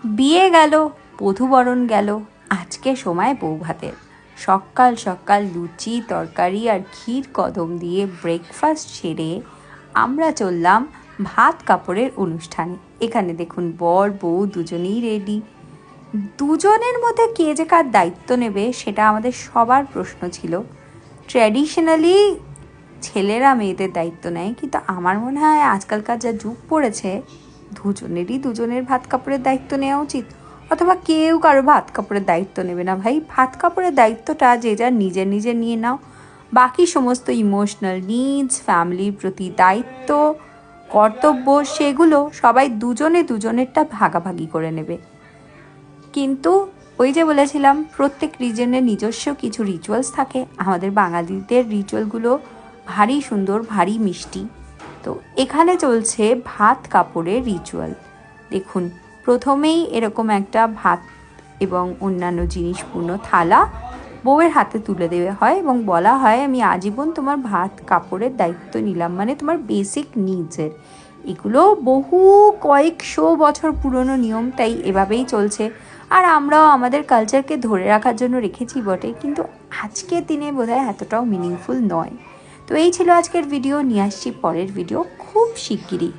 বিয়ে গেল, বধূবরণ গেল, আজকে সময় বৌভাতের। সকাল সকাল লুচি তরকারি আর ক্ষীর কদম দিয়ে ব্রেকফাস্ট সেরে আমরা চললাম ভাত কাপড়ের অনুষ্ঠানে। এখানে দেখুন বর বউ দুজনেই রেডি। দুজনের মধ্যে কে যে কার দায়িত্ব নেবে সেটা আমাদের সবার প্রশ্ন ছিল। ট্র্যাডিশনালি ছেলেরা মেয়েদের দায়িত্ব নেয়, কিন্তু আমার মনে হয় আজকালকার যা যুগ পড়েছে দুজনেরই দুজনের ভাত কাপড়ের দায়িত্ব নেওয়া উচিত। অথবা কেউ কারো ভাত কাপড়ের দায়িত্ব নেবে না। ভাই, ভাত কাপড়ের দায়িত্বটা যে যার নিজের নিজের নিয়ে নাও, বাকি সমস্ত ইমোশনাল নিডস, ফ্যামিলির প্রতি দায়িত্ব, কর্তব্য, সেগুলো সবাই দুজনে দুজনেরটা ভাগাভাগি করে নেবে। কিন্তু ওই যে বলেছিলাম, প্রত্যেক রিজনের নিজস্ব কিছু রিচুয়ালস থাকে। আমাদের বাঙালিদের রিচুয়ালগুলো ভারী সুন্দর, ভারী মিষ্টি। তো এখানে চলছে ভাত কাপড়ের রিচুয়াল। দেখুন, প্রথমেই এরকম একটা ভাত এবং অন্যান্য জিনিসপূর্ণ থালা বউয়ের হাতে তুলে দেওয়া হয় এবং বলা হয়, আমি আজীবন তোমার ভাত কাপড়ের দায়িত্ব নিলাম, মানে তোমার বেসিক নিডসের। এগুলো বহু কয়েকশো বছর পুরনো নিয়ম, তাই এভাবেই চলছে। আর আমরাও আমাদের কালচারকে ধরে রাখার জন্য রেখেছি বটে, কিন্তু আজকের দিনে বোধহয় এতটাও মিনিংফুল নয়। তো এই ছিল আজকের ভিডিও। নিয়ে আসছি পরের ভিডিও খুব শিগগিরই।